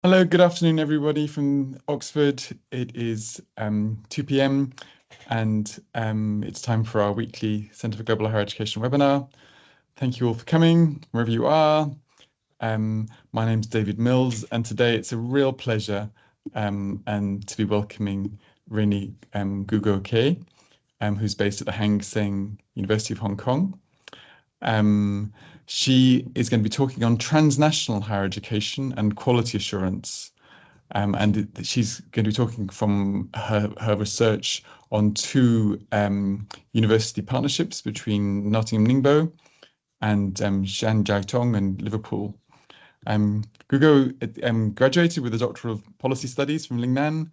Hello, good afternoon, everybody from Oxford. It is 2 p.m. and it's time for our weekly Centre for Global Higher Education webinar. Thank you all for coming, wherever you are. My name's David Mills, and today it's a real pleasure and to be welcoming Rennie Gugo-K, who's based at the Hang Seng University of Hong Kong. She is going to be talking on transnational higher education and quality assurance. And she's going to be talking from her research on two university partnerships between Nottingham, Ningbo and Xi'an Jiaotong and Liverpool. Gugo graduated with a Doctor of Policy Studies from Lingnan,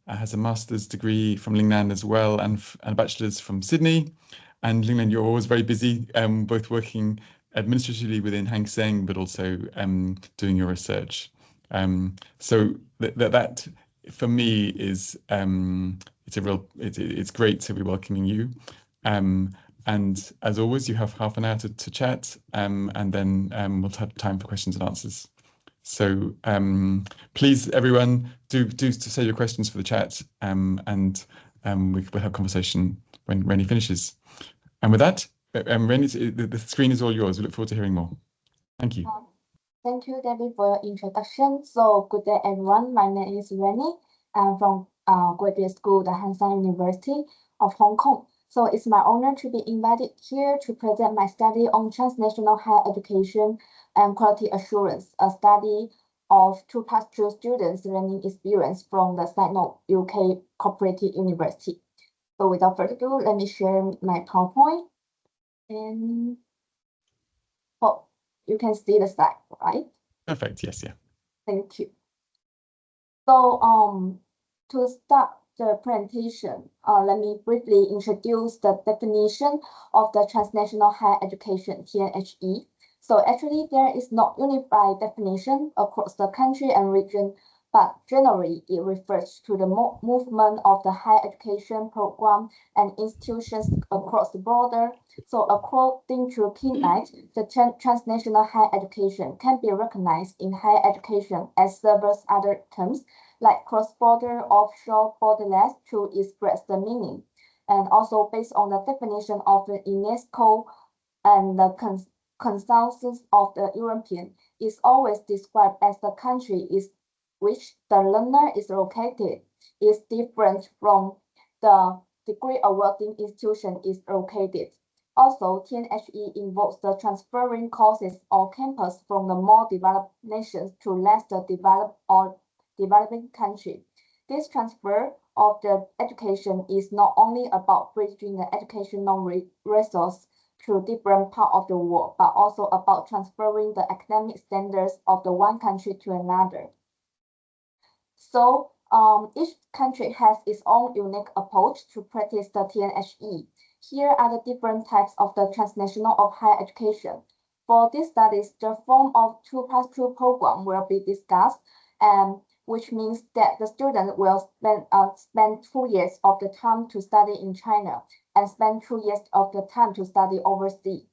has a master's degree from Lingnan as well, and a bachelor's from Sydney. And Lingnan, you're always very busy, both working administratively within Hang Seng, but also doing your research. So that for me is it's great to be welcoming you. And as always, you have half an hour to chat, and then we'll have time for questions and answers. So please, everyone, do say your questions for the chat, and we'll have conversation when Rennie finishes. And with that, Rennie, the screen is all yours. We look forward to hearing more. Thank you. Thank you, David, for your introduction. So good day, everyone. My name is Rennie. I'm from graduate school, the Hang Seng University of Hong Kong. So it's my honor to be invited here to present my study on transnational higher education and quality assurance, a study of 2+2 students' learning experience from the Sino-UK Cooperative University. So without further ado, let me share my PowerPoint. And you can see the slide, right? Perfect. Yes. Yeah. Thank you. So to start the presentation, let me briefly introduce the definition of the transnational higher education, TNHE. So actually, there is no unified definition across the country and region, but generally it refers to the movement of the higher education program and institutions across the border. So according to TNHE, the transnational higher education can be recognized in higher education as several other terms like cross-border, offshore, borderless to express the meaning. And also based on the definition of the UNESCO and the consensus of the European is always described as the country is which the learner is located is different from the degree awarding institution is located. Also, TNHE involves the transferring courses or campus from the more developed nations to less developed or developing country. This transfer of the education is not only about bridging the educational resource to different parts of the world, but also about transferring the academic standards of the one country to another. So each country has its own unique approach to practice the TNHE. Here are the different types of the transnational of higher education. For these studies, the form of 2+2 program will be discussed, which means that the student will spend 2 years of the time to study in China and spend 2 years of the time to study overseas.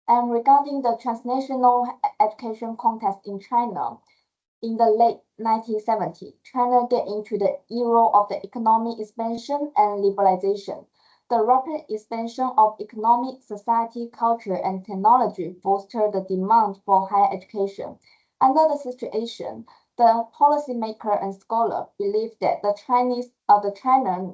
And regarding the transnational education context in China, in the late 1970s, China get into the era of the economic expansion and liberalization. The rapid expansion of economic, society, culture, and technology fostered the demand for higher education. Under the situation, the policymaker and scholar believe that the China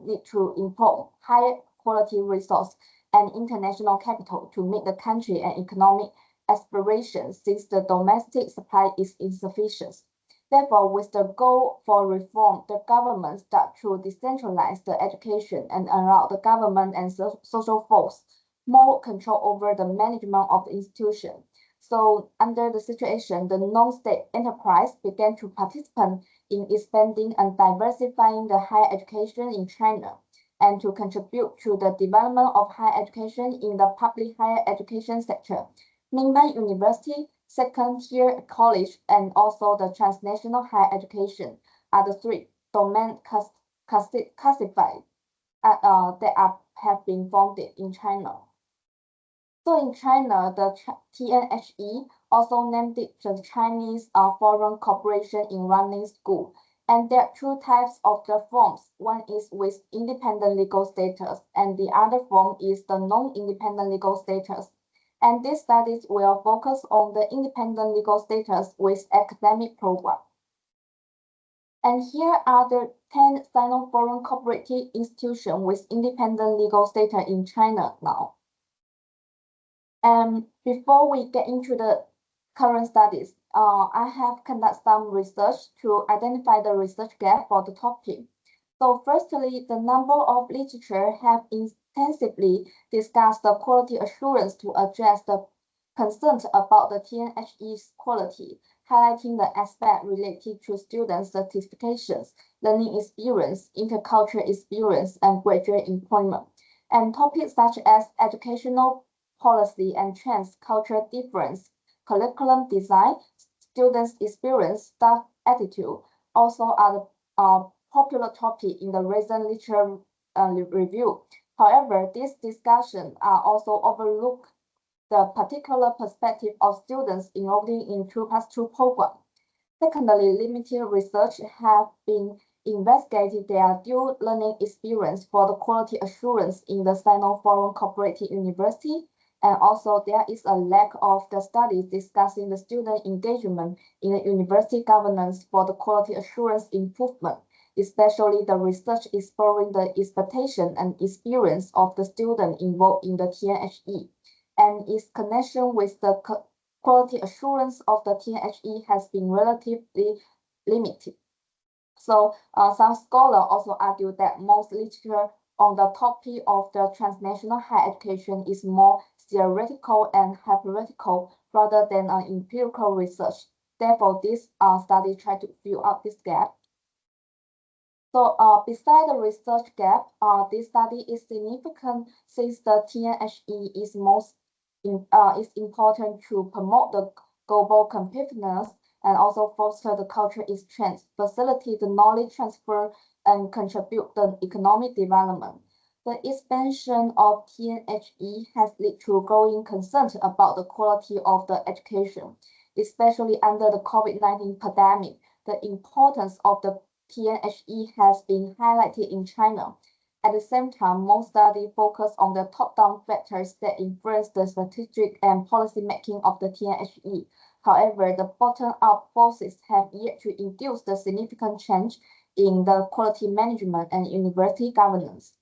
need to import higher quality resource and international capital to meet the country and economic aspirations since the domestic supply is insufficient. Therefore, with the goal for reform, the government start to decentralize the education and allow the government and social force more control over the management of the institution. So under the situation, the non-state enterprise began to participate in expanding and diversifying the higher education in China and to contribute to the development of higher education in the public higher education sector. Ningbo University, second-tier college, and also the transnational higher education are the three domains classified that have been founded in China. So in China, the TNHE also named it the Chinese Foreign Cooperation in Running School. And there are two types of the forms. One is with independent legal status, and the other form is the non-independent legal status. And these studies will focus on the independent legal status with academic program. And here are the 10 Sino-foreign cooperative institutions with independent legal status in China now. And before we get into the current studies, I have conducted some research to identify the research gap for the topic. So firstly, the number of literature have intensively discussed the quality assurance to address the concerns about the TNHE's quality, highlighting the aspect related to student certifications, learning experience, intercultural experience, and graduate employment. And topics such as educational policy and trends, cultural difference, curriculum design, students' experience, staff attitude, also are the popular topic in the recent literature review. However, these discussions are also overlooked the particular perspective of students enrolling in 2+2 program. Secondly, limited research have been investigated their dual learning experience for the quality assurance in the Sino-Foreign Cooperative University, and also there is a lack of the studies discussing the student engagement in the university governance for the quality assurance improvement, especially the research exploring the expectation and experience of the student involved in the TNHE, and its connection with the quality assurance of the TNHE has been relatively limited. So some scholars also argue that most literature on the topic of the transnational higher education is more theoretical and hypothetical rather than an empirical research. Therefore, this study tried to fill up this gap. So beside the research gap, this study is significant since the TNHE is is important to promote the global competitiveness and also foster the cultural exchange, facilitate the knowledge transfer, and contribute the economic development. The expansion of TNHE has led to growing concern about the quality of the education, especially under the COVID-19 pandemic. The importance of the TNHE has been highlighted in China. At the same time, most studies focus on the top-down factors that influence the strategic and policy making of the TNHE. However, the bottom-up forces have yet to induce the significant change in the quality management and university governance.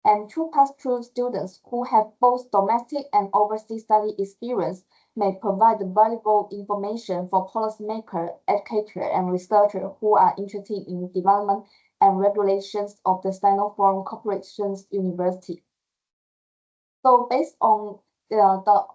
And 2+2 students who have both domestic and overseas study experience may provide valuable information for policymakers, educators, and researchers who are interested in development and regulations of the Sino-Foreign Corporations University. So based on the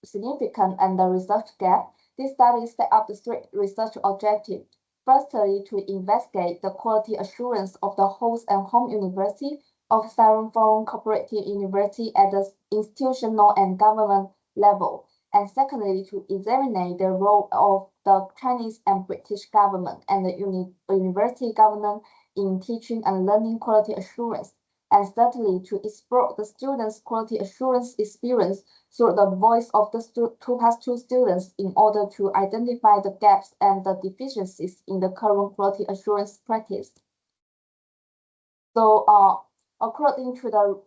significant and the research gap, this study set up the three research objectives. Firstly, to investigate the quality assurance of the host and home university of Sino-Foreign Cooperative University at the institutional and government level. And secondly, to examine the role of the Chinese and British government and the university government in teaching and learning quality assurance. And thirdly, to explore the students' quality assurance experience through the voice of the 2+2 students in order to identify the gaps and the deficiencies in the current quality assurance practice. So according to the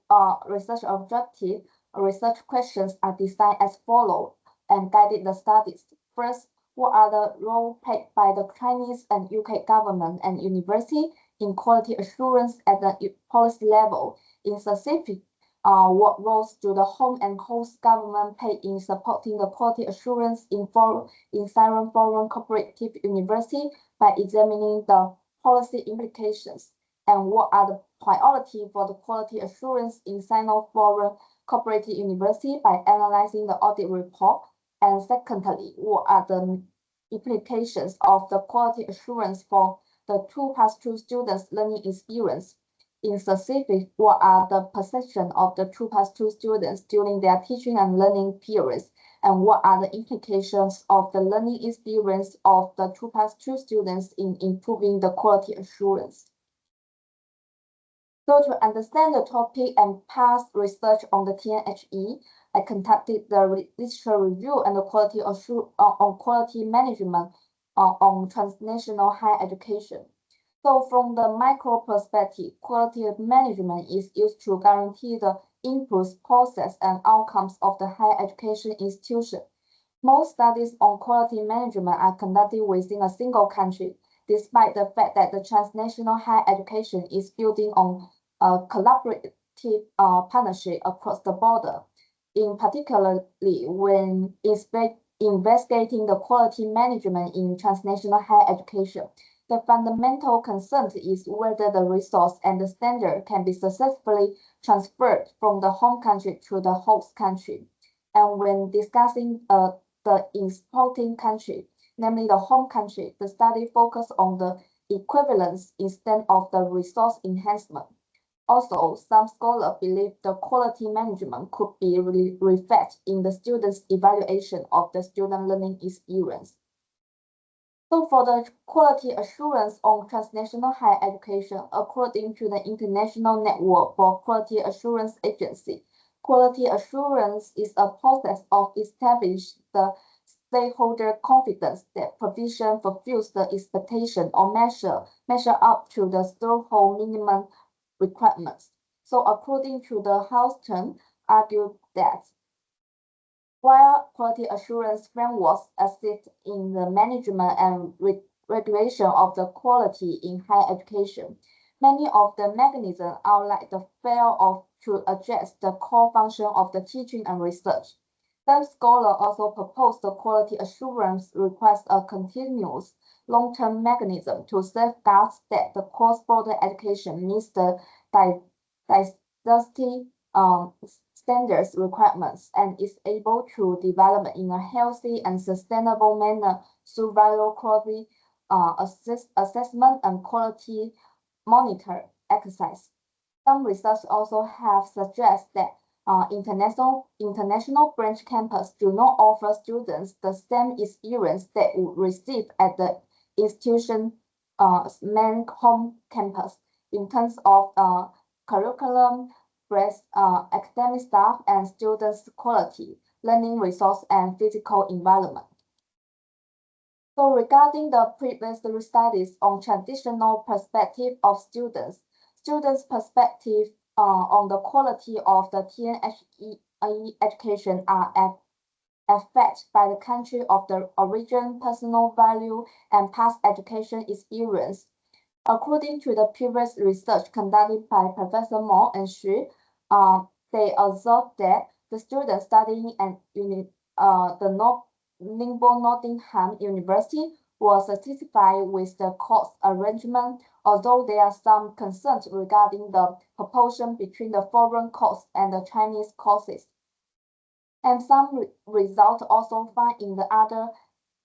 research objective, research questions are designed as follows and guided the studies. First, what are the roles played by the Chinese and UK government and university in quality assurance at the policy level? In specific, what roles do the home and host government play in supporting the quality assurance in Sino-Foreign Cooperative University by examining the policy implications? And what are the priorities for the quality assurance in Sino-Foreign Cooperative University by analyzing the audit report? And secondly, what are the implications of the quality assurance for the 2+2 students' learning experience? In specific, what are the perception of the 2+2 students during their teaching and learning periods? And what are the implications of the learning experience of the 2+2 students in improving the quality assurance? So to understand the topic and past research on the TNHE, I conducted the literature review and the quality on quality management on transnational higher education. So from the micro perspective, quality management is used to guarantee the inputs, process, and outcomes of the higher education institution. Most studies on quality management are conducted within a single country, despite the fact that the transnational higher education is building on a collaborative partnership across the border. In particularly when investigating the quality management in transnational higher education, the fundamental concern is whether the resource and the standard can be successfully transferred from the home country to the host country. And when discussing the exporting country, namely the home country, the study focused on the equivalence instead of the resource enhancement. Also, some scholars believe the quality management could be reflected in the students' evaluation of the student learning experience. So for the quality assurance on transnational higher education, according to the International Network for Quality Assurance Agency, quality assurance is a process of establishing the stakeholder confidence that provision fulfills the expectation or measure up to the threshold minimum requirements. So according to the Houston, argued that while quality assurance frameworks assist in the management and regulation of the quality in higher education, many of the mechanisms outline the fail to address the core function of the teaching and research. Some scholars also propose the quality assurance requires a continuous long-term mechanism to safeguard that the cross-border education meets the diversity standards requirements and is able to develop in a healthy and sustainable manner through various quality assessment and quality monitor exercise. Some research also have suggested that international branch campus do not offer students the same experience that would receive at the institution main home campus in terms of curriculum, academic staff, and students' quality, learning resource, and physical environment. So regarding the previous studies on traditional perspective of students' perspective on the quality of the TNHE education are affected by the country of the origin, personal value, and past education experience. According to the previous research conducted by Professor Mo and Xu, they observed that the students studying at the Ningbo Nottingham University was satisfied with the course arrangement, although there are some concerns regarding the proportion between the foreign course and the Chinese courses. And some results also found in the other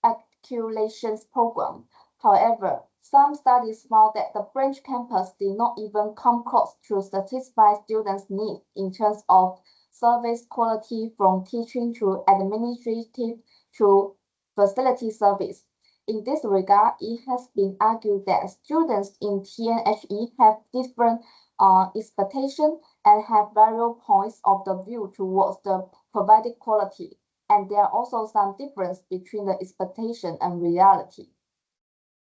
articulation program. However, some studies found that the branch campus did not even come close to satisfy students' needs in terms of service quality from teaching to administrative to facility service. In this regard, it has been argued that students in TNHE have different expectations and have various points of the view towards the provided quality, and there are also some difference between the expectation and reality.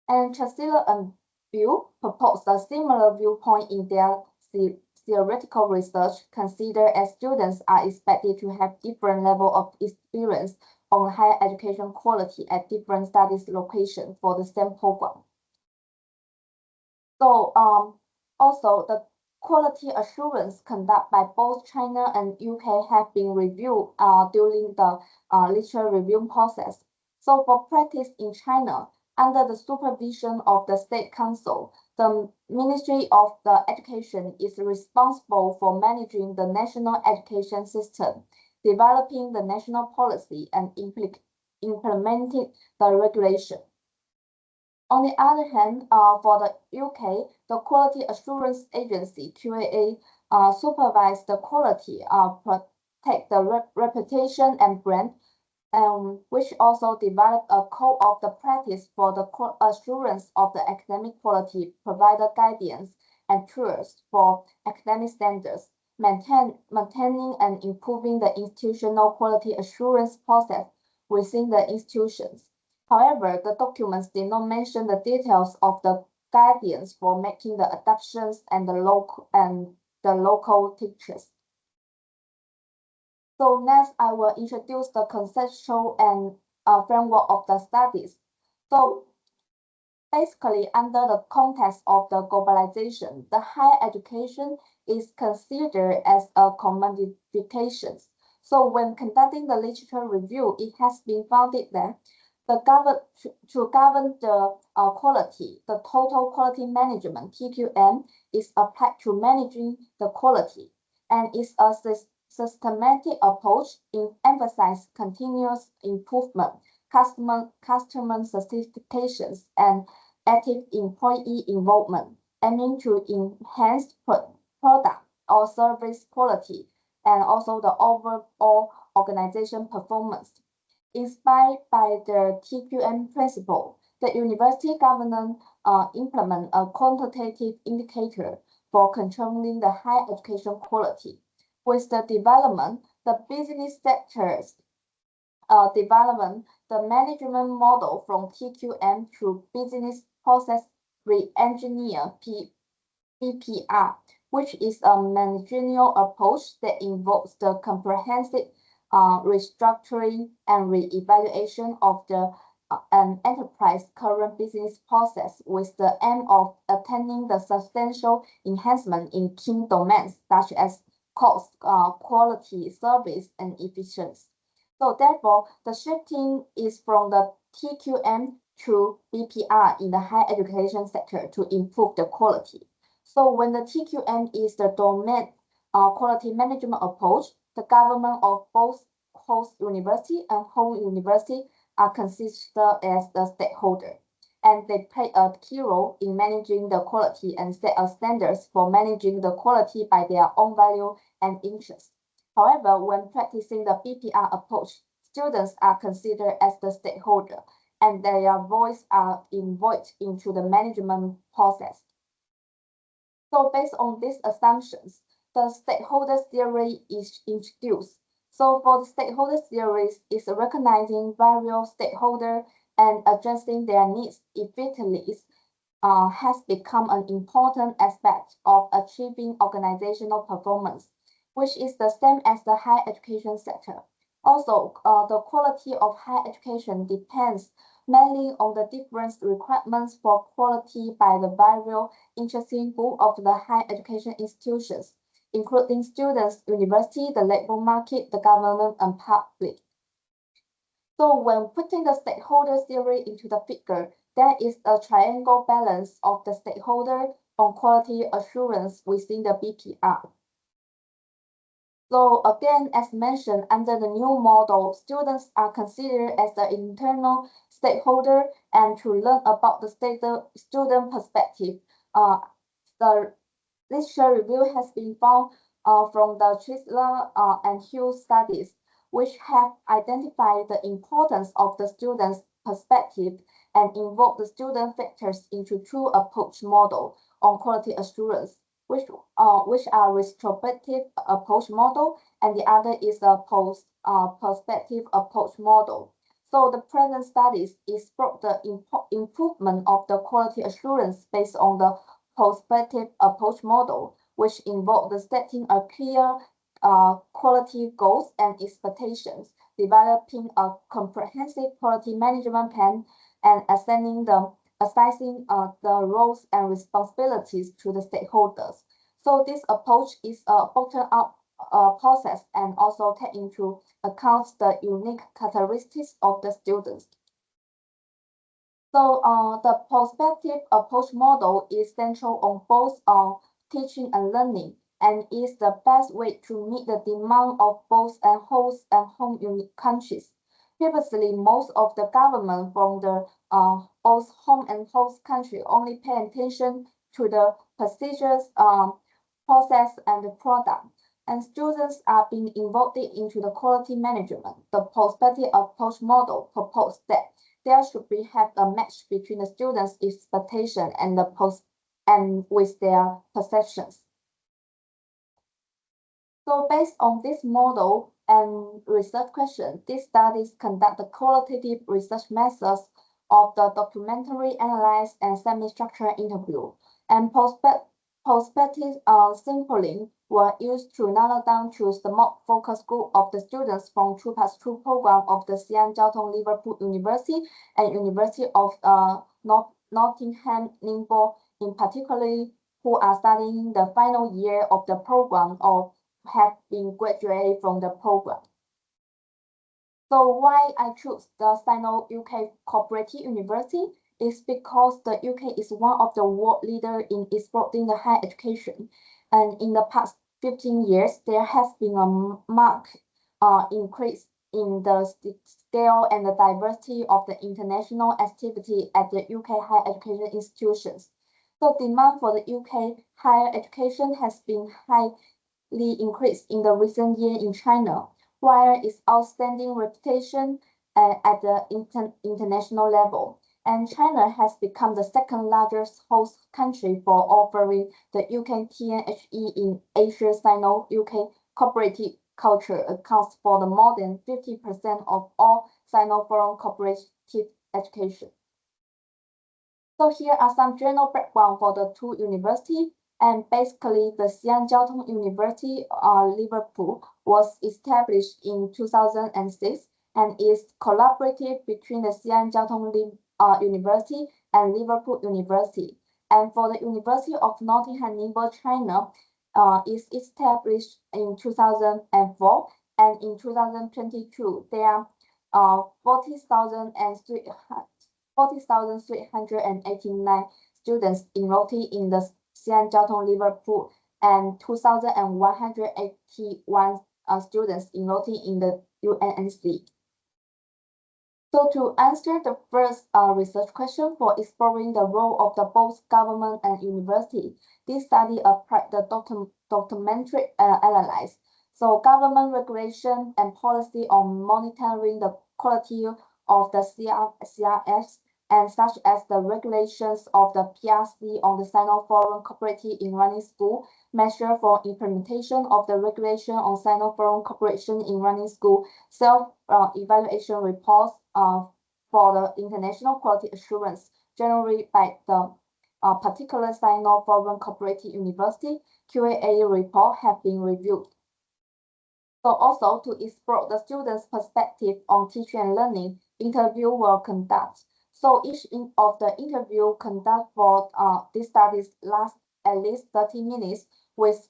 And Chancellor and Bill proposed a similar viewpoint in their theoretical research, consider as students are expected to have different level of experience on higher education quality at different studies locations for the same program. So also the quality assurance conducted by both China and UK have been reviewed during the literature review process. So for practice in China, under the supervision of the State Council, the Ministry of the Education is responsible for managing the national education system, developing the national policy, and implementing the regulation. On the other hand, for the UK, the Quality Assurance Agency, QAA, supervise the quality, protect the reputation and brand, which also developed a code of the practice for the assurance of the academic quality, provide guidance and tools for academic standards, maintaining and improving the institutional quality assurance process within the institutions. However, the documents did not mention the details of the guidance for making the adoptions and the local teachers. So next, I will introduce the conceptual and framework of the studies. So basically, under the context of the globalization, the higher education is considered as a commodification. So when conducting the literature review, it has been found that to govern the quality, the total quality management, TQM, is applied to managing the quality and is a systematic approach in emphasize continuous improvement, customer certifications, and active employee involvement, aiming to enhance product or service quality and also the overall organization performance. Inspired by the TQM principle, the university governance implement a quantitative indicator for controlling the higher education quality. With the development, the business sectors development, the management model from TQM to business process re-engineer BPR, which is a managerial approach that involves the comprehensive restructuring and re-evaluation of an enterprise current business process with the aim of attaining the substantial enhancement in key domains such as cost, quality, service, and efficiency. So therefore, the shifting is from the TQM to BPR in the higher education sector to improve the quality. So when the TQM is the domain quality management approach, the government of both host university and home university are considered as the stakeholder, and they play a key role in managing the quality and set a standards for managing the quality by their own value and interests. However, when practicing the BPR approach, students are considered as the stakeholder, and their voice are involved into the management process. So based on these assumptions, the stakeholder theory is introduced. So for the stakeholder theories, is recognizing various stakeholders and addressing their needs effectively has become an important aspect of achieving organizational performance, which is the same as the higher education sector. Also, the quality of higher education depends mainly on the different requirements for quality by the various interesting group of the higher education institutions, including students, university, the labor market, the government, and public. So when putting the stakeholder theory into the figure, there is a triangle balance of the stakeholder on quality assurance within the BPR. So again, as mentioned, under the new model, students are considered as the internal stakeholder, and to learn about the student perspective, the literature review has been found from the Chisler and Hughes studies, which have identified the importance of the student's perspective and involved the student factors into two approach model on quality assurance, which are retrospective approach model, and the other is a prospective approach model. So the present studies explore the improvement of the quality assurance based on the prospective approach model, which involve the setting a clear quality goals and expectations, developing a comprehensive quality management plan, and assigning the roles and responsibilities to the stakeholders. So this approach is a bottom-up process and also take into account the unique characteristics of the students. So the prospective approach model is central on both teaching and learning, and is the best way to meet the demand of both host and home countries. Previously, most of the government from the both home and host country only pay attention to the procedures, process, and the product, and students are being involved into the quality management. The prospective approach model proposed that there should have a match between the students' expectation and with their perceptions. So based on this model and research question, these studies conduct the qualitative research methods of the documentary analysis and semi-structured interview, and prospective sampling were used to narrow down to the more focus group of the students from 2+2 program of the Xi'an Jiaotong Liverpool University and University of Nottingham, Ningbo, in particular, who are studying the final year of the program or have been graduated from the program. So why I choose the Sino-UK Cooperative University is because the UK is one of the world leaders in exporting the higher education. And in the past 15 years, there has been a marked increase in the scale and the diversity of the international activity at the UK higher education institutions. So demand for the UK higher education has been highly increased in the recent year in China, while its outstanding reputation at the international level. And China has become the second largest host country for offering the UK TNHE in Asia. Sino-UK cooperative culture accounts for the more than 50% of all Sino-foreign cooperative education. So here are some general background for the two universities. And basically, the Xi'an Jiaotong University Liverpool was established in 2006 and is collaborative between the Xi'an Jiaotong University and Liverpool University. And for the University of Nottingham, Ningbo, China, is established in 2004, and in 2022 there are 40,389 students enrolled in the Xi'an Jiaotong Liverpool and 2,181 students enrolled in the UNNC. So to answer the first research question for exploring the role of the both government and university, this study applied the documentary analysis. So government regulation and policy on monitoring the quality of the CRS, and such as the regulations of the PRC on the Sino-foreign cooperative in running school, measure for implementation of the regulation on Sino-foreign cooperation in running school, self-evaluation reports for the international quality assurance generated by the particular Sino-foreign cooperative university, QAA report have been reviewed. So also to explore the students' perspective on teaching and learning, interview were conducted. So each of the interview conducted for these studies last at least 30 minutes with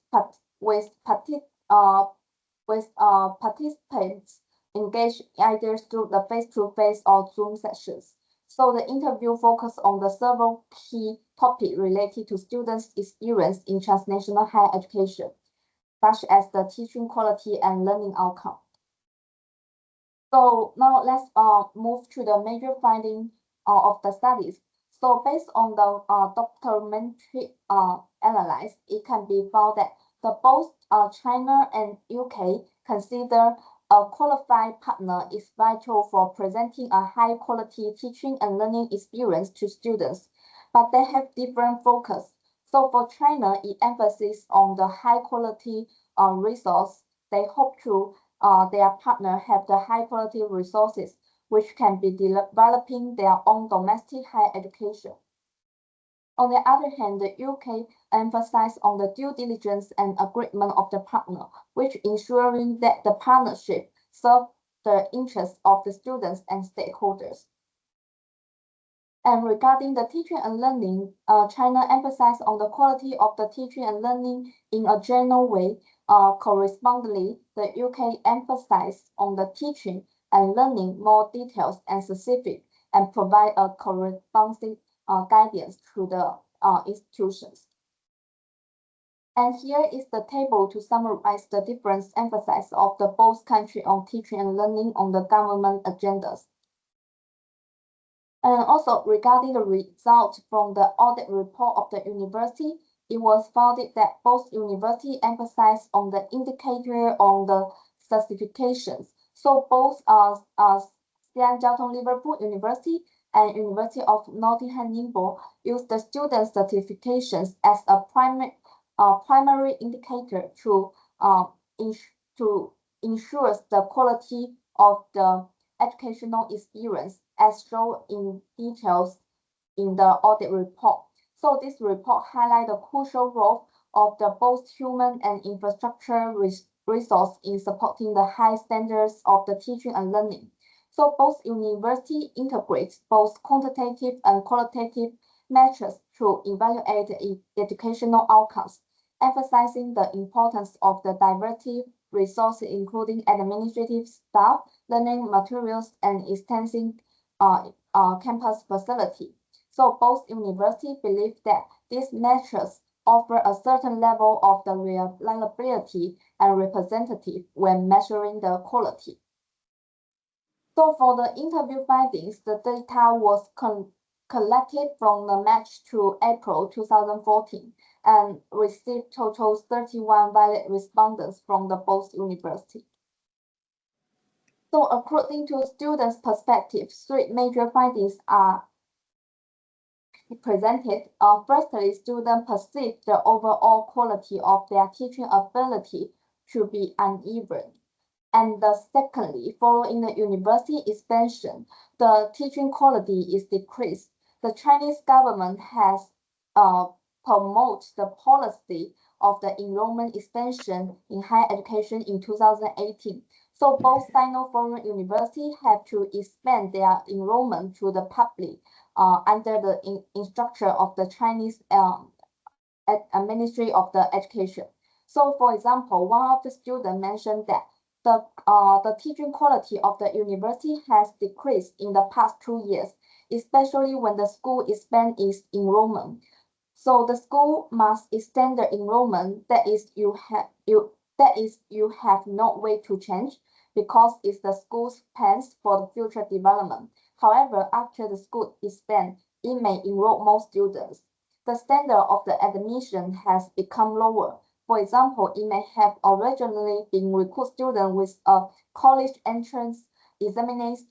participants engaged either through the face-to-face or Zoom sessions. So the interview focused on the several key topics related to students' experience in transnational higher education, such as the teaching quality and learning outcome. So now let's move to the major finding of the studies. So based on the documentary analysis, it can be found that both China and UK consider a qualified partner is vital for presenting a high quality teaching and learning experience to students, but they have different focus. So for China, it emphasizes on the high quality resource. They hope to their partner have the high quality resources which can be developing their own domestic higher education. On the other hand, the UK emphasized on the due diligence and agreement of the partner, which ensuring that the partnership serves the interests of the students and stakeholders. And regarding the teaching and learning, China emphasized on the quality of the teaching and learning in a general way. Correspondingly, the UK emphasized on the teaching and learning more details and specific, and provide a corresponding guidance to the institutions. And here is the table to summarize the different emphasis of the both countries on teaching and learning on the government agendas. And also regarding the results from the audit report of the university, it was found that both universities emphasize on the indicator on the certifications. So both Xi'an Jiaotong Liverpool University and University of Nottingham Ningbo use the student certifications as a primary indicator to ensures the quality of the educational experience as shown in details in the audit report. So this report highlights the crucial role of the both human and infrastructure resource in supporting the high standards of the teaching and learning. So both university integrates both quantitative and qualitative measures to evaluate educational outcomes, emphasizing the importance of the diversity resources, including administrative staff, learning materials, and extensive campus facility. So both universities believe that these measures offer a certain level of the reliability and representative when measuring the quality. So for the interview findings, the data was collected from the March to April 2014 and received total 31 valid respondents from the both universities. So according to students' perspective, three major findings are presented. Firstly, students perceive the overall quality of their teaching ability to be uneven. And secondly, following the university expansion, the teaching quality is decreased. The Chinese government has promoted the policy of the enrollment expansion in higher education in 2018. So both Sino-foreign universities have to expand their enrollment to the public under the instruction of the Chinese Ministry of the Education. So, for example, one of the students mentioned that the teaching quality of the university has decreased in the past 2 years, especially when the school expands its enrollment. So the school must extend the enrollment. That is, you have no way to change because it's the school's plans for the future development. However, after the school expands, it may enroll more students. The standard of the admission has become lower. For example, it may have originally been recruit students with a college entrance examination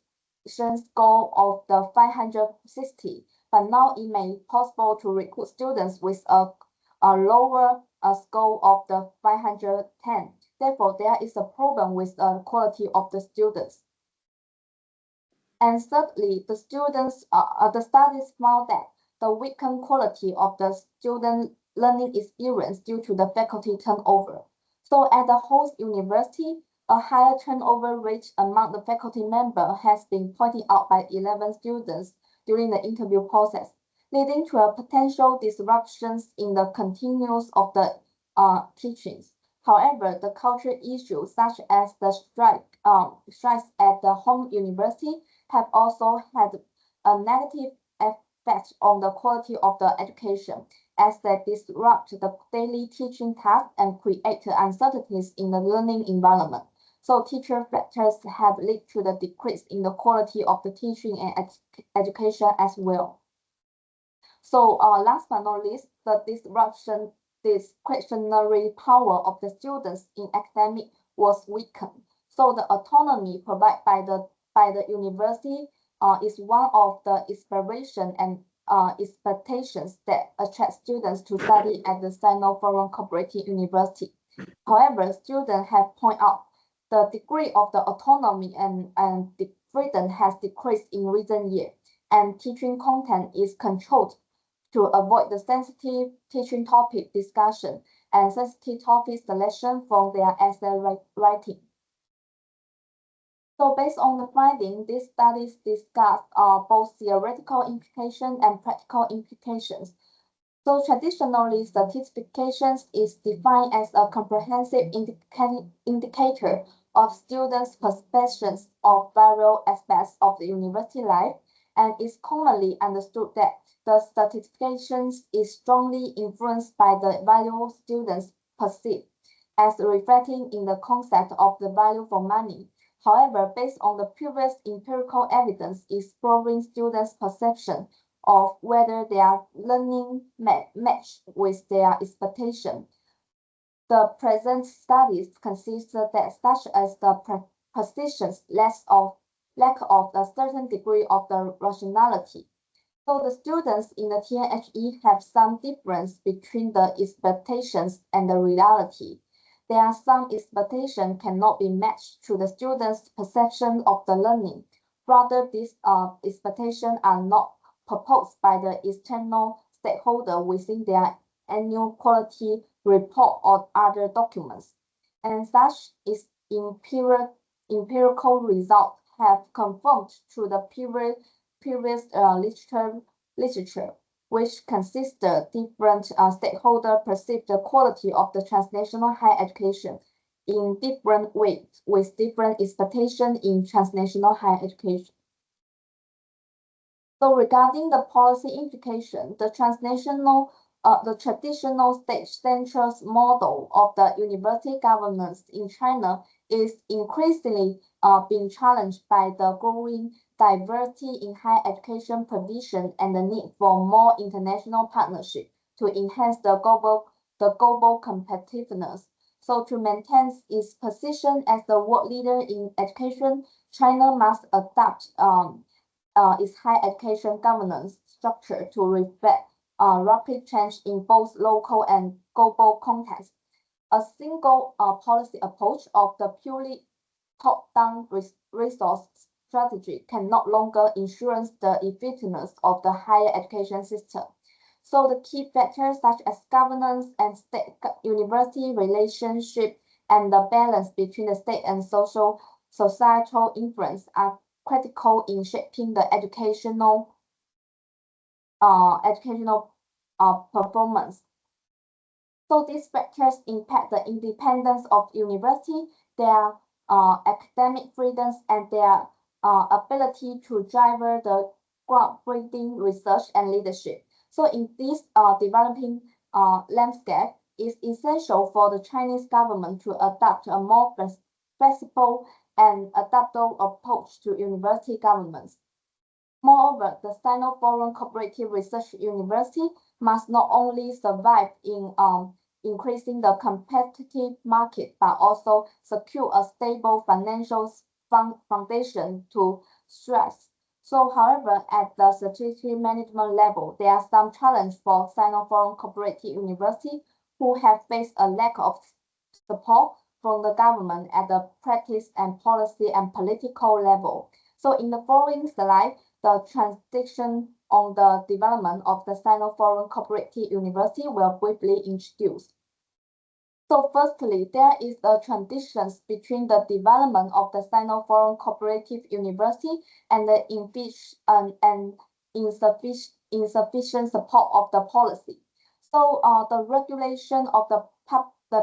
score of the 560, but now it may be possible to recruit students with a lower score of the 510. Therefore, there is a problem with the quality of the students. And thirdly, the studies found that the weakened quality of the student learning experience due to the faculty turnover. So at the host university, a higher turnover rate among the faculty members has been pointed out by 11 students during the interview process, leading to a potential disruptions in the continuance of the teachings. However, the cultural issues such as the strikes at the home university have also had a negative effect on the quality of the education, as they disrupt the daily teaching task and create uncertainties in the learning environment. So teacher factors have led to the decrease in the quality of the teaching and education as well. So last but not least, the discretionary power of the students in academic was weakened. So the autonomy provided by the university is one of the inspiration and expectations that attract students to study at the Sino-foreign Cooperative University. However, students have pointed out the degree of the autonomy and the freedom has decreased in recent years, and teaching content is controlled to avoid the sensitive teaching topic discussion and sensitive topic selection from their essay writing. So based on the finding, these studies discuss both theoretical implications and practical implications. So traditionally, statistification is defined as a comprehensive indicator of students' perceptions of various aspects of the university life, and is commonly understood that the stratification is strongly influenced by the value students perceive, as reflecting in the concept of the value for money. However, based on the previous empirical evidence exploring students' perception of whether their learning match with their expectation, the present studies consider that such as the perceptions lack of a certain degree of the rationality. So the students in the TNHE have some difference between the expectations and the reality. there are some expectations cannot be matched to the students' perception of the learning. Rather, these expectations are not proposed by the external stakeholder within their annual quality report or other documents. And such is empirical results have confirmed through the previous literature, which consider different stakeholders perceive the quality of the transnational higher education in different ways with different expectations in transnational higher education. So regarding the policy implication, the traditional state-central model of the university governance in China is increasingly being challenged by the growing diversity in higher education provision and the need for more international partnership to enhance the global competitiveness. So to maintain its position as the world leader in education, China must adapt its higher education governance structure to reflect rapid change in both local and global context. A single policy approach of the purely top-down resource strategy can no longer ensure the effectiveness of the higher education system. So the key factors such as governance and state-university relationship and the balance between the state and societal influence are critical in shaping the educational performance. So these factors impact the independence of university, their academic freedoms, and their ability to drive the groundbreaking research and leadership. So in this developing landscape, it's essential for the Chinese government to adopt a more flexible and adaptable approach to university governments. Moreover, the Sino-Foreign Cooperative Research University must not only survive in increasing the competitive market, but also secure a stable financial foundation to stress. So, however, at the strategic management level, there are some challenges for Sino-Foreign Cooperative University who have faced a lack of support from the government at the practice and policy and political level. So in the following slide, the transition on the development of the Sino-Foreign Cooperative University will briefly introduce. So firstly, there is a transition between the development of the Sino-Foreign Cooperative University and the insufficient support of the policy. So the regulation of the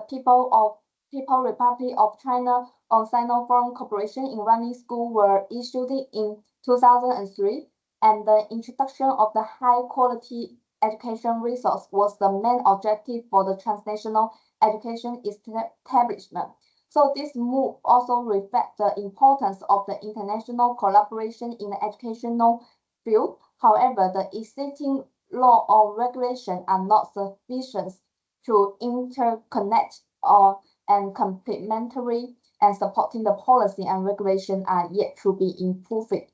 People Republic of China on Sino-Foreign Cooperation in running school were issued in 2003, and the introduction of the high-quality education resource was the main objective for the transnational education establishment. So this move also reflects the importance of the international collaboration in the educational field. However, the existing law or regulation are not sufficient to interconnect and complementary and supporting the policy and regulation are yet to be improved.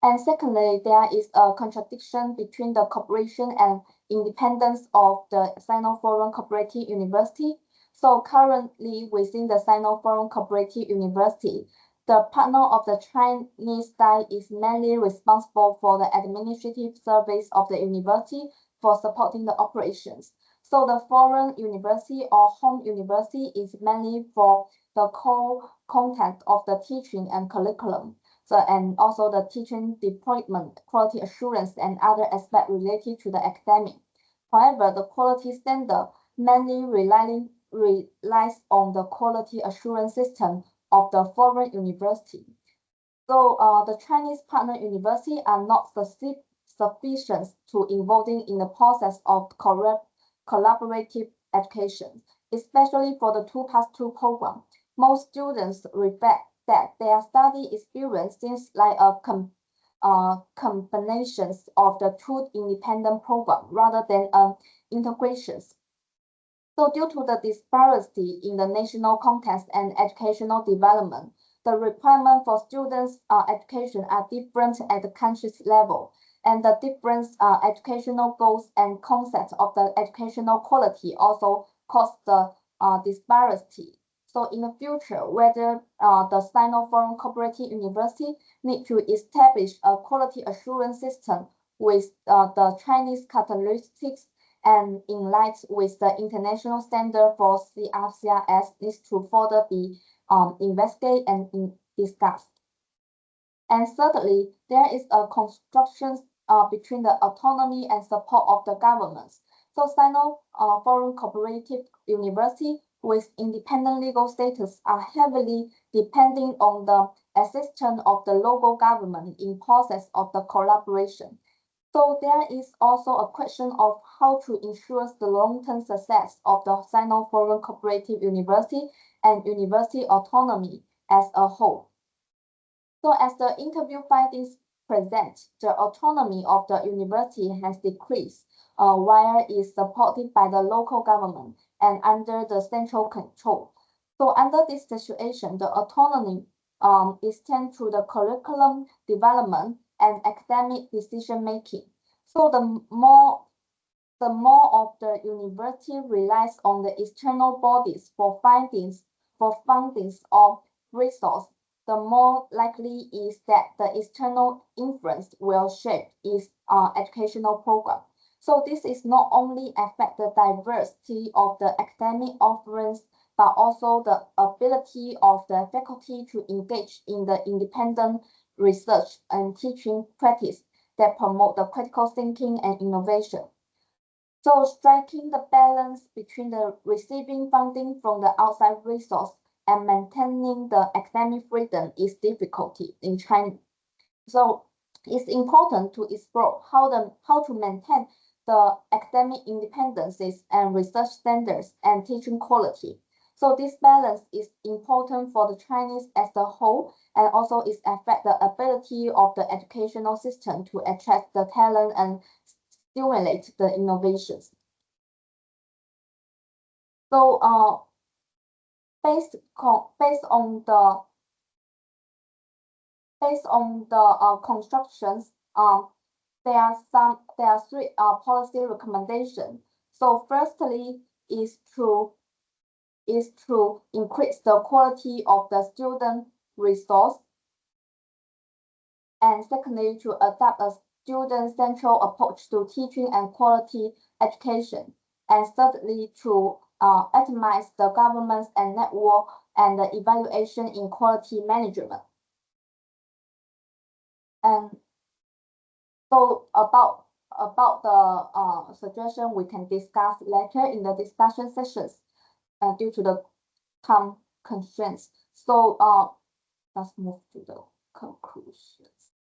And secondly, there is a contradiction between the cooperation and independence of the Sino-Foreign Cooperative University. So currently within the Sino-Foreign Cooperative University, the partner of the Chinese side is mainly responsible for the administrative service of the university for supporting the operations. So the foreign university or home university is mainly for the core content of the teaching and curriculum. So, and also the teaching deployment, quality assurance, and other aspects related to the academic. However, the quality standard mainly relies on the quality assurance system of the foreign university. So the Chinese partner university are not sufficient to involving in the process of collaborative education, especially for the 2+2 program. Most students reflect that their study experience seems like a combinations of the two independent programs rather than integrations. So due to the disparity in the national context and educational development, the requirement for students' education are different at the country's level, and the different educational goals and concepts of the educational quality also cause the disparity. So in the future, whether the Sino-Foreign Cooperative University need to establish a quality assurance system with the Chinese characteristics and in line with the international standard for CRCRS needs to further be investigated and discussed. And thirdly, there is a construction between the autonomy and support of the governments. So Sino-Foreign Cooperative University with independent legal status are heavily depending on the assistance of the local government in process of the collaboration. So there is also a question of how to ensure the long-term success of the Sino-Foreign Cooperative University and university autonomy as a whole. So as the interview findings present, the autonomy of the university has decreased while it is supported by the local government and under the central control. So under this situation, the autonomy extends to the curriculum development and academic decision making. So the more of the university relies on the external bodies for fundings or resource, the more likely is that the external influence will shape its educational program. So this is not only affect the diversity of the academic offerings, but also the ability of the faculty to engage in the independent research and teaching practice that promote the critical thinking and innovation. So striking the balance between the receiving funding from the outside resource and maintaining the academic freedom is difficult in China. So it's important to explore how to maintain the academic independences and research standards and teaching quality. So this balance is important for the Chinese as a whole, and also it affects the ability of the educational system to attract the talent and stimulate the innovations. So based on the constructions, there are three policy recommendations. So firstly is to increase the quality of the student resource, and secondly to adopt a student central approach to teaching and quality education, and thirdly to optimize the governance and network and the evaluation in quality management. And so about the suggestion we can discuss later in the discussion sessions due to the time constraints. So let's move to the conclusions.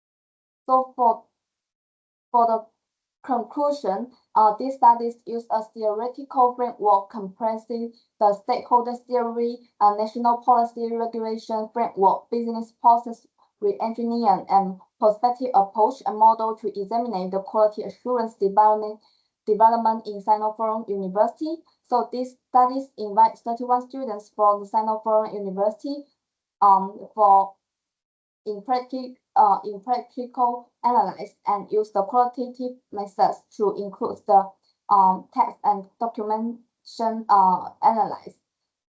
So for the conclusion, these studies use a theoretical framework comprising the stakeholder theory, national policy regulation framework, business process re-engineering, and prospective approach and model to examine the quality assurance development in Sino-Foreign University. So these studies invite 31 students from the Sino-Foreign University in practical analyze and use the qualitative methods to include the text and documentation analyze.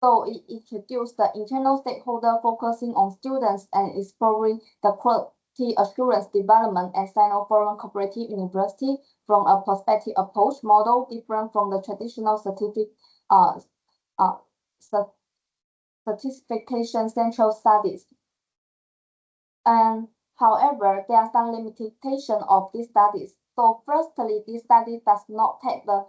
So it introduced the internal stakeholder focusing on students and exploring the quality assurance development at Sino-Foreign Cooperative University from a prospective approach model different from the traditional certification central studies. And however, there are some limitations of these studies. So firstly, this study does not take the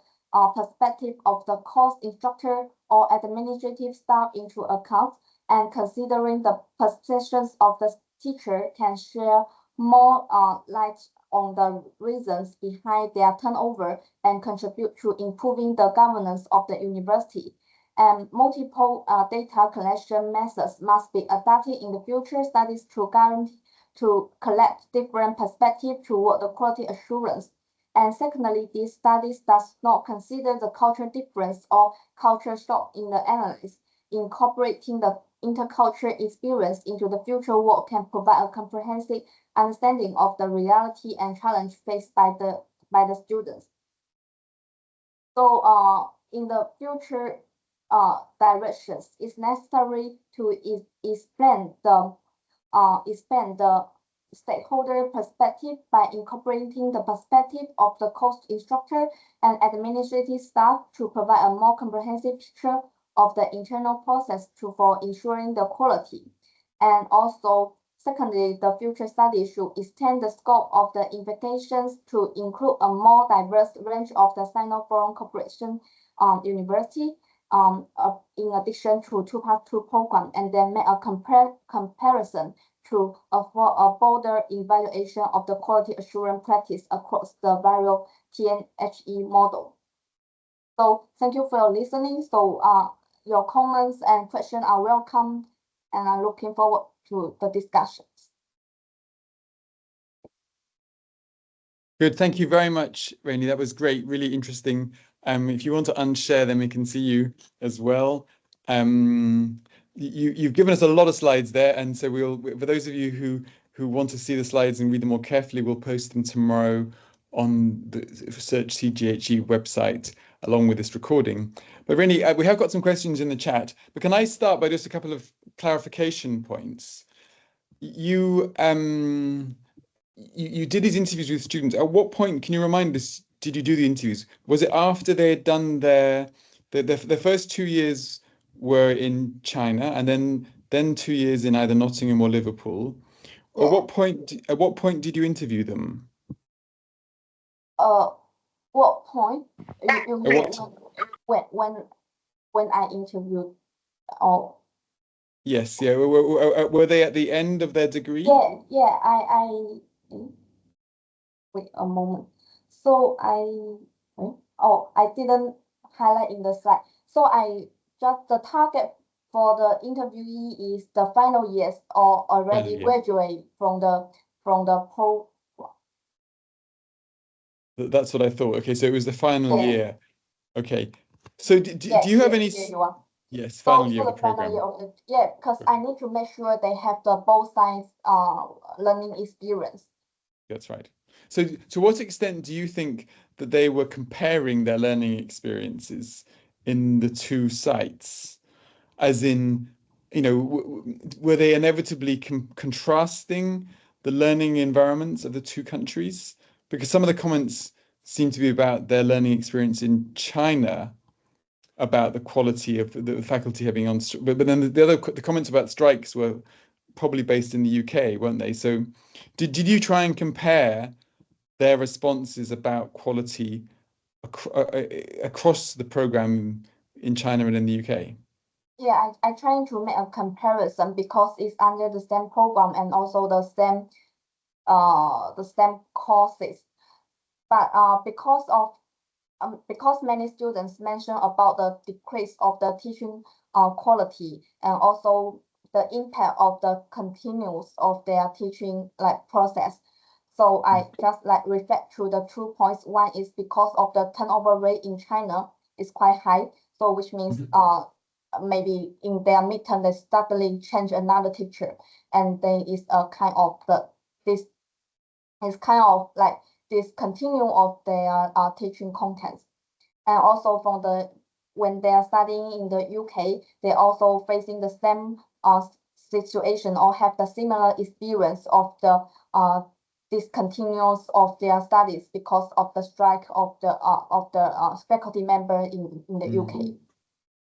perspective of the course instructor or administrative staff into account, and considering the positions of the teacher can share more light on the reasons behind their turnover and contribute to improving the governance of the university. And multiple data collection methods must be adapted in the future studies to collect different perspectives toward the quality assurance. And secondly, these studies does not consider the cultural difference or culture shock in the analysis. Incorporating the intercultural experience into the future work can provide a comprehensive understanding of the reality and challenge faced by the students. So in the future directions, it's necessary to expand the stakeholder perspective by incorporating the perspective of the cost instructor and administrative staff to provide a more comprehensive picture of the internal process for ensuring the quality. And also, secondly, the future study should extend the scope of the invitations to include a more diverse range of the Sino-Foreign Cooperation University, in addition to 2+2 program, and then make a comparison to a broader evaluation of the quality assurance practice across the various TNHE model. So thank you for your listening. So your comments and questions are welcome, and I'm looking forward to the discussions. Good, thank you very much, Rainey. That was great, really interesting. If you want to unshare, then we can see you as well. You've given us a lot of slides there, and so for those of you who want to see the slides and read them more carefully, we'll post them tomorrow on the Research CGHE website along with this recording. But Rainey, we have got some questions in the chat, but can I start by just a couple of clarification points? You did these interviews with students. At what point, can you remind us, did you do the interviews? Was it after they had done their first 2 years were in China, and then 2 years in either Nottingham or Liverpool? Yeah. At what point did you interview them? What point? You mean when I interviewed? Oh. Yes, yeah. Were they at the end of their degree? Yeah. I wait a moment. So I didn't highlight in the slide. So the target for the interviewee is the final years or already graduate from the pro. That's what I thought. Okay, so it was the final year. Okay. So do you have any? Yes, final year of the program. Because I need to make sure they have the both sides learning experience. That's right. So to what extent do you think that they were comparing their learning experiences in the two sites? As in, were they inevitably contrasting the learning environments of the two countries? Because some of the comments seem to be about their learning experience in China, about the quality of the faculty having on, but then the comments about strikes were probably based in the UK, weren't they? So did you try and compare their responses about quality across the program in China and in the UK? Yeah, I trying to make a comparison because it's under the same program and also the same courses. But because many students mention about the decrease of the teaching quality and also the impact of the continuous of their teaching process. So I just reflect to the 2 points. One is because of the turnover rate in China is quite high. So which means maybe in their midterm they suddenly change another teacher, and there is a kind of discontinue of their teaching contents. And also when they are studying in the UK, they also facing the same situation or have the similar experience of the discontinuance of their studies because of the strike of the faculty member in the UK.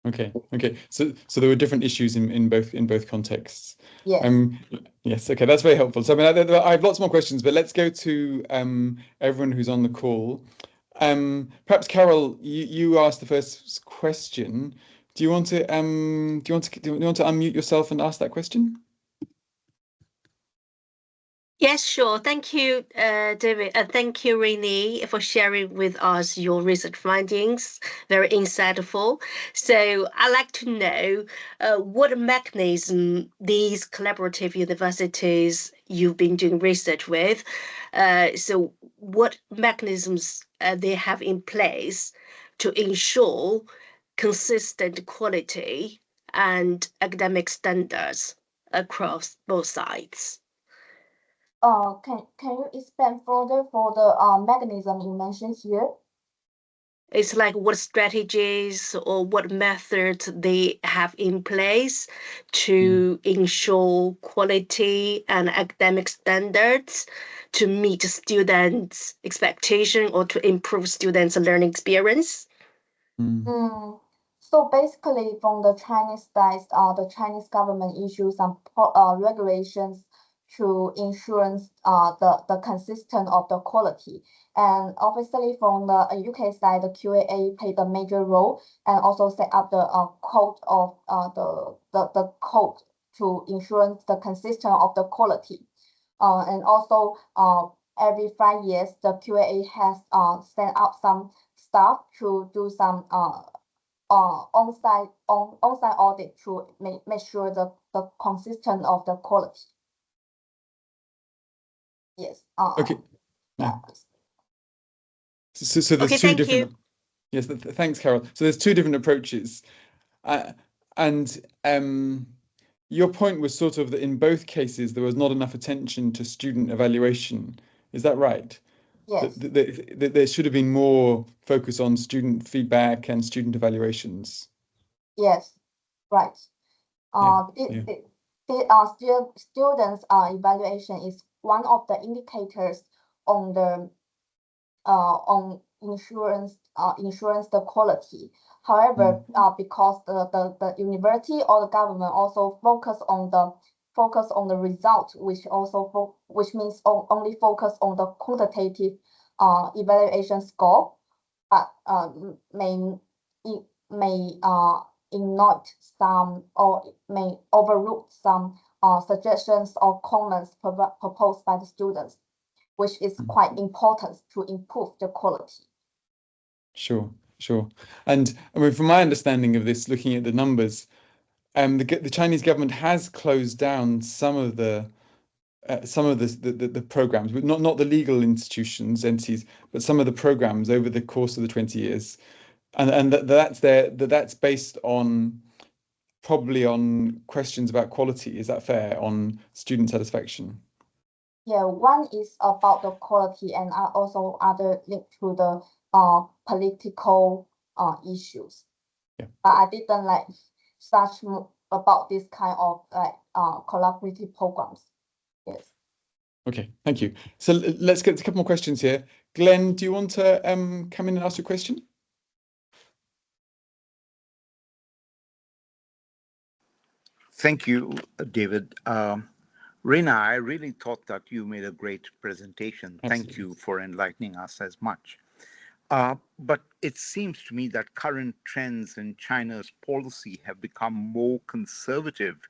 Okay. So there were different issues in both contexts. Yes. Yes. Okay, that's very helpful. So I mean, I have lots more questions, but let's go to everyone who's on the call. Perhaps Carol, you asked the first question. Do you want to unmute yourself and ask that question? Yes, sure. Thank you, David. And thank you, Rainey, for sharing with us your research findings. Very insightful. So I'd like to know what mechanism these collaborative universities you've been doing research with. So what mechanisms they have in place to ensure consistent quality and academic standards across both sides? Can you expand further for the mechanism you mentioned here? It's like what strategies or what methods they have in place to ensure quality and academic standards to meet students' expectation or to improve students' learning experience. So basically, from the Chinese side, the Chinese government issues some regulations to ensure the consistent of the quality. And obviously, from the UK side, the QAA played a major role and also set up the code of the code to ensure the consistent of the quality. And also, every 5 years, the QAA has set up some staff to do some on-site audit to make sure the consistent of the quality. Yes. Okay. Yeah. So there's Okay, two thank different. you. Yes, thanks, Carol. So there's two different approaches, and your point was sort of that in both cases there was not enough attention to student evaluation. Is that right? Yes. That there should have been more focus on student feedback and student evaluations. Yes. Right. Students' evaluation is one of the indicators on the on insurance the quality. However, because the university or the government also focus on the result, which means only focus on the quantitative evaluation score, but may ignore some or may overlook some suggestions or comments proposed by the students, which is quite important to improve the quality. Sure. And I mean, from my understanding of this, looking at the numbers, the Chinese government has closed down some of the programs, but not the legal institutions, entities, but some of the programs over the course of the 20 years, and that's based on probably on questions about quality. Is that fair? On student satisfaction? Yeah, one is about the quality, and also other linked to the political issues. Yeah. I didn't like such about this kind of collaborative programs. Yes. Okay, thank you. So let's get to a couple more questions here. Glenn, do you want to come in and ask a question? Thank you, David. Rina, I really thought that you made a great presentation. Absolutely. Thank you for enlightening us as much. But it seems to me that current trends in China's policy have become more conservative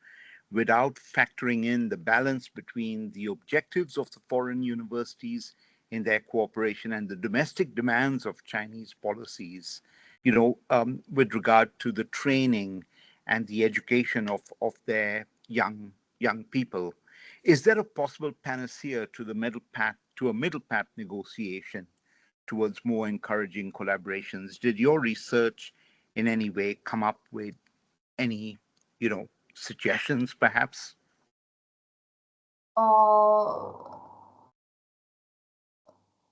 without factoring in the balance between the objectives of the foreign universities in their cooperation and the domestic demands of Chinese policies, with regard to the training and the education of their young people. Is there a possible panacea to a middle path negotiation towards more encouraging collaborations? Did your research in any way come up with any, suggestions perhaps?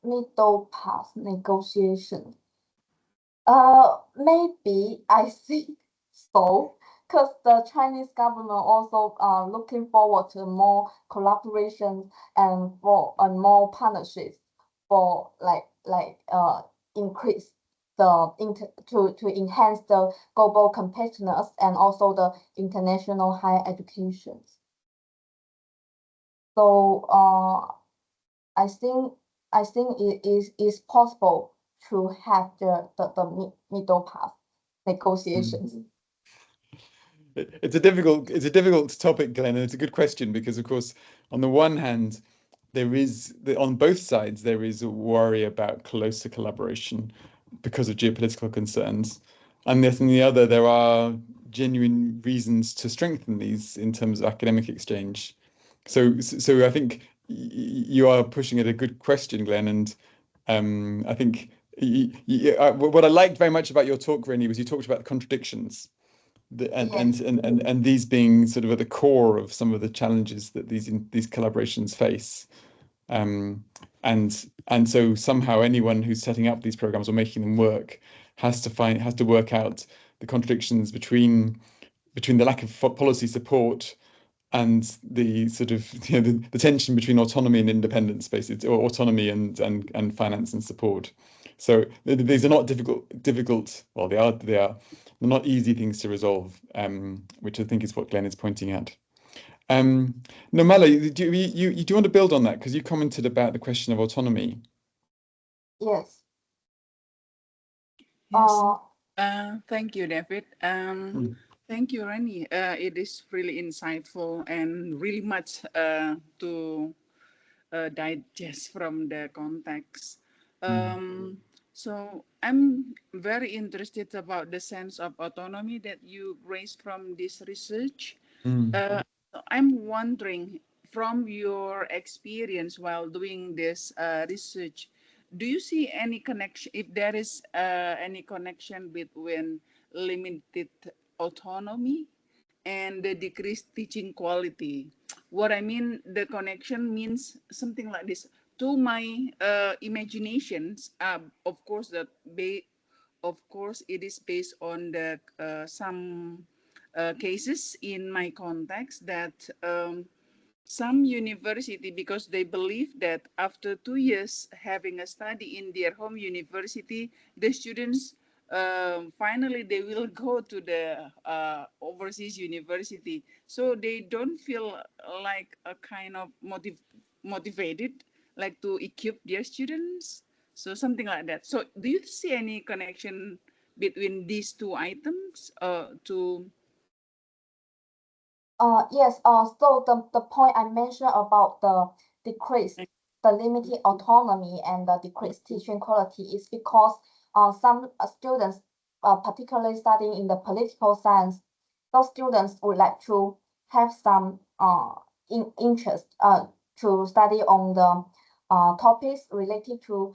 Middle path negotiation. Maybe I think so, because the Chinese government also looking forward to more collaboration and more partnerships for increase to enhance the global competitiveness and also the international higher education. So I think it is possible to have the middle path negotiations. It's a difficult topic, Glenn, and it's a good question because, of course, on the one hand, on both sides there is a worry about closer collaboration because of geopolitical concerns, and yet on the other there are genuine reasons to strengthen these in terms of academic exchange. So I think you are pushing at a good question, Glenn, and I think what I liked very much about your talk, Rennie, was you talked about the contradictions. And these being sort of at the core of some of the challenges that these collaborations face. and so somehow anyone who's setting up these programs or making them work has to work out the contradictions between the lack of policy support and the sort of the tension between autonomy and independence, basically, or autonomy and finance and support. So these are not difficult. Well, they're not easy things to resolve, which I think is what Glenn is pointing at. Nomala, do you want to build on that, because you commented about the question of autonomy? Yes. Yes. Thank you, David. Thank you, Rennie. It is really insightful and really much to digest from the context. So I'm very interested about the sense of autonomy that you raised from this research. I'm wondering, from your experience while doing this research, do you see any connection, if there is any connection between limited autonomy and the decreased teaching quality? What I mean, the connection means something like this. To my imaginations, of course, it is based on the some cases in my context that some university, because they believe that after 2 years having a study in their home university, the students finally they will go to the overseas university. So they don't feel like a kind of motivated, like to equip their students. So something like that. So do you see any connection between these two items Yes, so the point I mentioned about the limited autonomy and the decreased teaching quality is because some students, particularly studying in the political science, those students would like to have some interest to study on the topics related to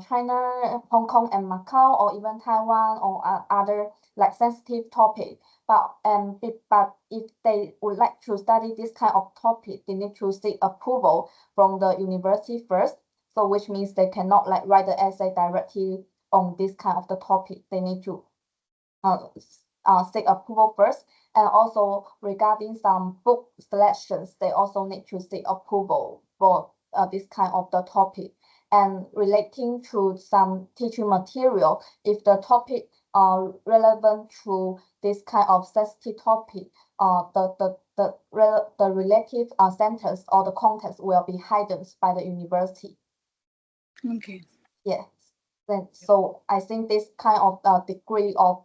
China, Hong Kong, and Macau, or even Taiwan, or other like sensitive topic. But if they would like to study this kind of topic, they need to seek approval from the university first. So which means they cannot like write the essay directly on this kind of the topic. They need to seek approval first. And also regarding some book selections, they also need to seek approval for this kind of the topic. And relating to some teaching material, if the topic are relevant to this kind of sensitive topic, the relative sentence or the context will be hidden by the university. Okay. Yes. Then so I think this kind of degree of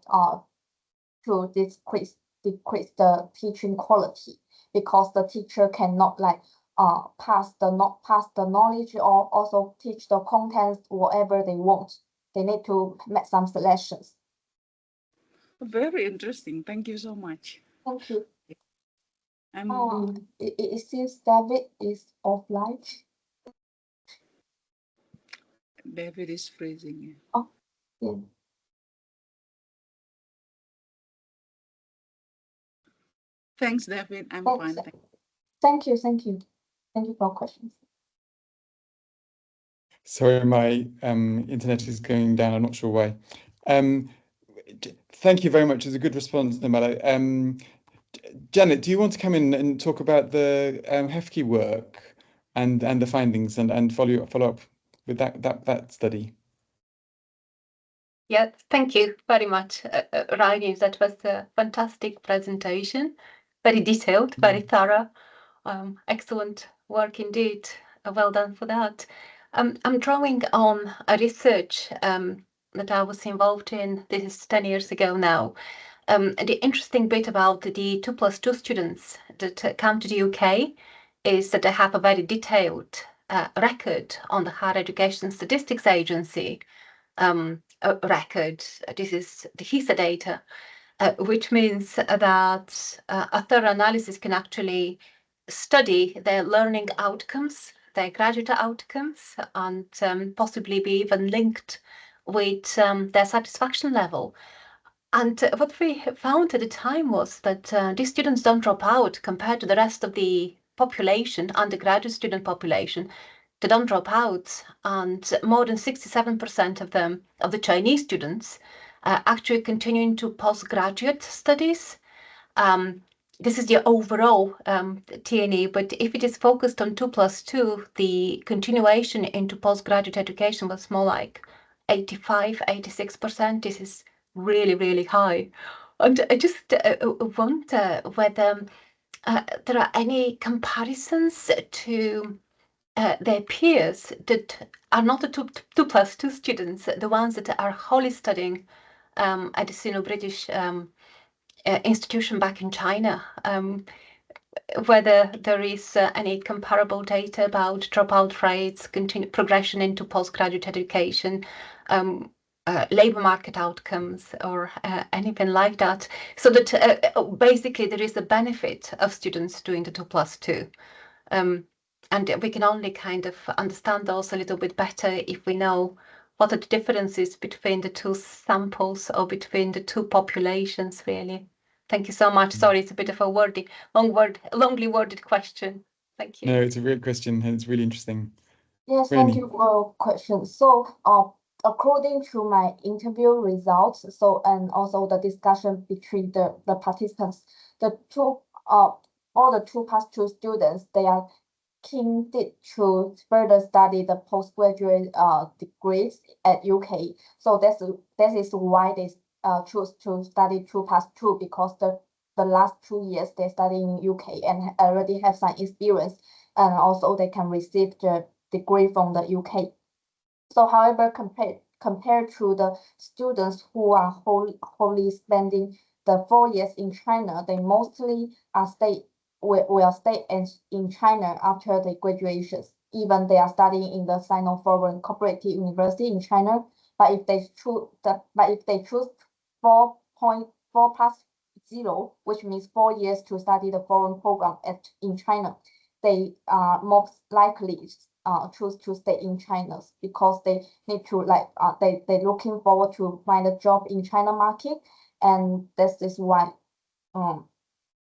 to decrease the teaching quality, because the teacher cannot like pass the knowledge or also teach the contents whatever they want. They need to make some selections. Very interesting. Thank you so much. Thank you. It seems David is offline. David is freezing. Oh, yeah. Thanks, David. I'm Thanks. fine. Thank you. Thank you for questions. Sorry, my internet is going down. I'm not sure why. Thank you very much. It's a good response, Nomala. Janet, do you want to come in and talk about the HEFKI work and the findings and follow up with that study? Yeah, thank you very much, Rainy. That was a fantastic presentation, very detailed, very thorough, excellent work indeed. Well done for that. I'm drawing on a research that I was involved in. This is 10 years ago now. The interesting bit about the 2+2 students that come to the UK is that they have a very detailed record on the Higher Education Statistics Agency record. This is the HESA data, which means that a thorough analysis can actually study their learning outcomes, their graduate outcomes, and possibly be even linked with their satisfaction level. And what we found at the time was that these students don't drop out compared to the rest of the population, undergraduate student population. they don't drop out, and more than 67% of them, of the Chinese students, actually continue into postgraduate studies. This is the overall TNE, but if it is focused on 2+2, the continuation into postgraduate education was more like 85, 86%. This is really, really high. And I just wonder whether there are any comparisons to their peers that are not the 2+2 students, the ones that are wholly studying at the Sino-British institution back in China, whether there is any comparable data about dropout rates, progression into postgraduate education, labor market outcomes, or anything like that, so that basically there is a benefit of students doing the 2+2. And we can only kind of understand those a little bit better if we know what are the differences between the two samples or between the two populations, really. Thank you so much. Sorry, it's a bit of a longly worded question. Thank you. No, it's a great question and it's really interesting. Yes, thank you for your question. So, according to my interview results, and also the discussion between the participants, all the 2+2 students, they are keen to further study the postgraduate degrees at UK. So that is why they choose to study 2+2, because the last 2 years they study in UK and already have some experience, and also they can receive the degree from the UK. So however, compared to the students who are wholly spending the 4 years in China, they mostly will stay in China after their graduations, even they are studying in the Sino-Foreign Cooperative University in China. But if they choose 4.4+0, which means 4 years to study the foreign program in China, they are most likely choose to stay in China, because they need to they're looking forward to find a job in China market, and this is why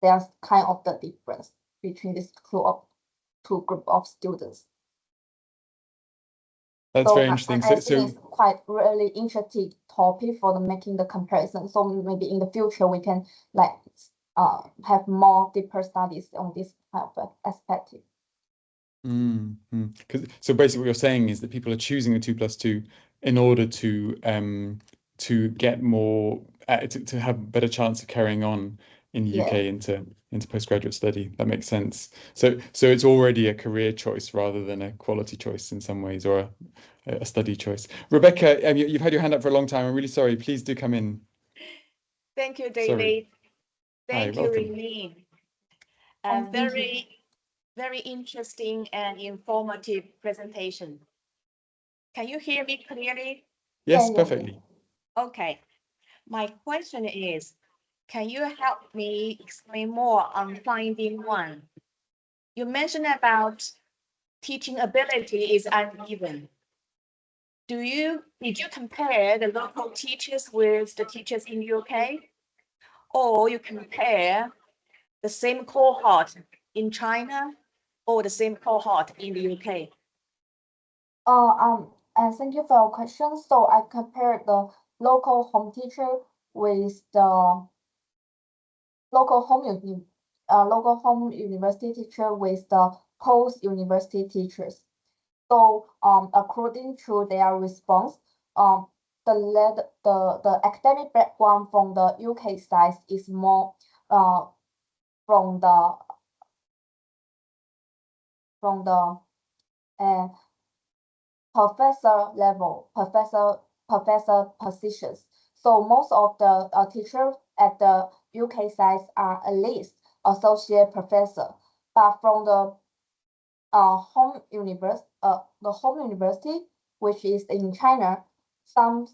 there's kind of the difference between these two group of students. That's very interesting. I think it's quite really interesting topic for making the comparison. So maybe in the future we can have more deeper studies on this kind of aspect. So basically what you're saying is that people are choosing the 2+2 in order to get more to have a better chance of carrying on in the UK into postgraduate study. That makes sense. So it's already a career choice rather than a quality choice in some ways, or a study choice. Rebecca, you've had your hand up for a long time. I'm really sorry. Please do come in. Thank you, David. Sorry. Thank Hi, you, welcome. Renee. Very interesting and informative presentation. Can you hear me clearly? Yes, perfectly. Okay. My question is, can you help me explain more on finding one? You mentioned about teaching ability is uneven. Did you compare the local teachers with the teachers in UK? Or you compare the same cohort in China or the same cohort in the UK? And thank you for your question. So I compared the local home teacher with the local home university teacher with the post-university teachers. So according to their response, the academic background from the UK side is more from the professor level, professor positions. So most of the teachers at the UK side are at least associate professor, but from the home university, which is in China, some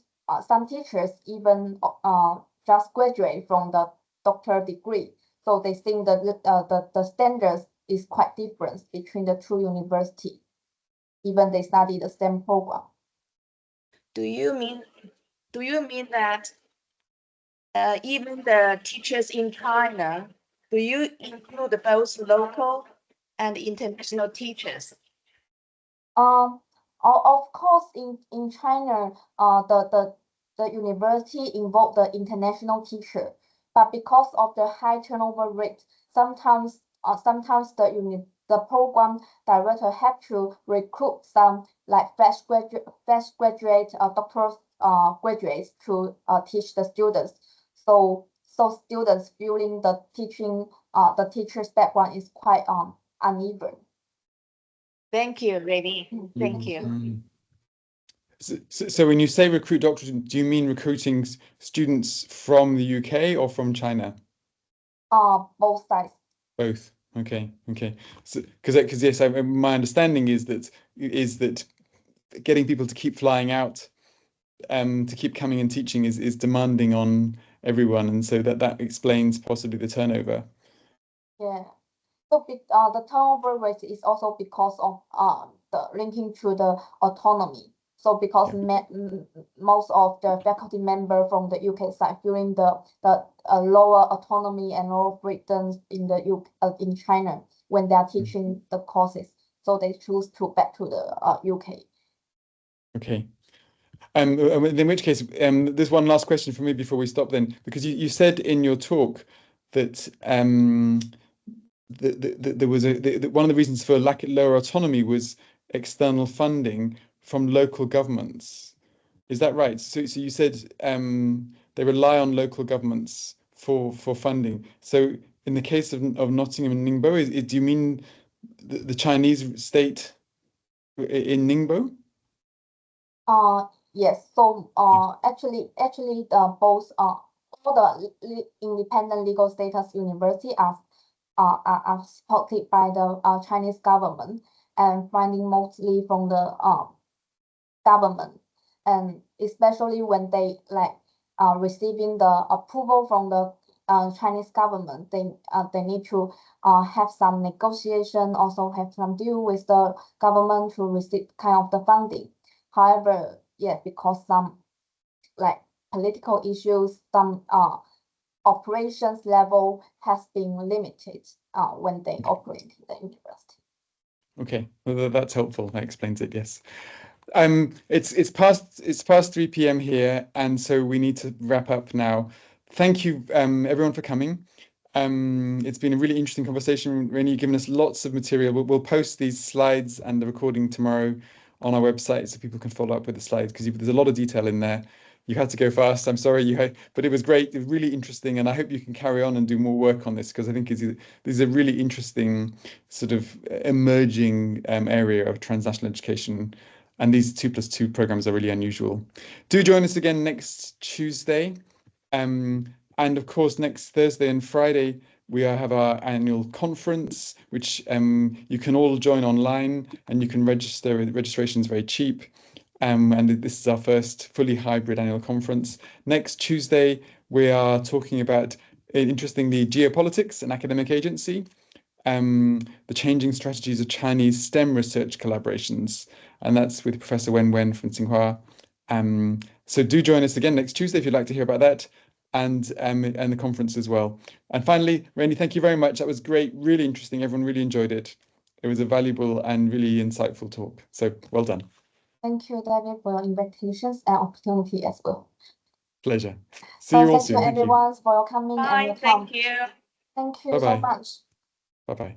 teachers even just graduate from the doctor degree. So they think that the standards is quite different between the two universities, even they study the same program. Do you mean that even the teachers in China, do you include both local and international teachers? Of course, in China, the university involved the international teacher, but because of the high turnover rate, sometimes the program director have to recruit some like fresh graduate doctoral graduates to teach the students. So students feeling the teacher's background is quite uneven. Thank you, Rainy. Thank you. Mm. So when you say recruit doctors, do you mean recruiting students from the UK or from China? Both sides. Both. Okay. So because yes, my understanding is that getting people to keep flying out, to keep coming and teaching is demanding on everyone, and so that explains possibly the turnover. Yeah. So the turnover rate is also because of the linking to the autonomy. So because most of the faculty member from the UK side feeling the lower autonomy and lower freedoms in the in China when they are teaching the courses, so they choose to back to the UK. Okay. In which case, there's one last question for me before we stop then, because you said in your talk that there was one of the reasons for lower autonomy was external funding from local governments. Is that right? So you said they rely on local governments for funding. So in the case of Nottingham and Ningbo, do you mean the Chinese state in Ningbo? Yes. So actually both all the independent legal status university are supported by the Chinese government and funding mostly from the government, and especially when they receiving the approval from the Chinese government, they need to have some negotiation, also have some deal with the government to receive kind of the funding. However, yeah, because some like political issues, some operations level has been limited when they operate the university. Okay, well, that's helpful. That explains it. Yes. It's past 3 p.m. here, and so we need to wrap up now. Thank you, everyone, for coming. It's been a really interesting conversation. Rainy, you've given us lots of material. We'll post these slides and the recording tomorrow on our website so people can follow up with the slides, because there's a lot of detail in there. You had to go fast. I'm sorry, but it was great. It was really interesting, and I hope you can carry on and do more work on this, because I think this is a really interesting sort of emerging area of transnational education. And these 2+2 programs are really unusual. Do join us again next Tuesday. And of course, next Thursday and Friday, we have our annual conference, which you can all join online, and you can register. Registration is very cheap. And this is our first fully hybrid annual conference. Next Tuesday, we are talking about, interestingly, geopolitics and academic agency. The changing strategies of Chinese STEM research collaborations, and that's with Professor Wen from Tsinghua. So do join us again next Tuesday if you'd like to hear about that, and the conference as well. And finally, Rainy, thank you very much. That was great, really interesting. Everyone really enjoyed it. It was a valuable and really insightful talk. So well done. Thank you, David, for your invitations and opportunity as well. Pleasure. See you all soon. Thank you, everyone, for your coming. Bye. And your Thank time. you. Thank you so much. Bye-bye.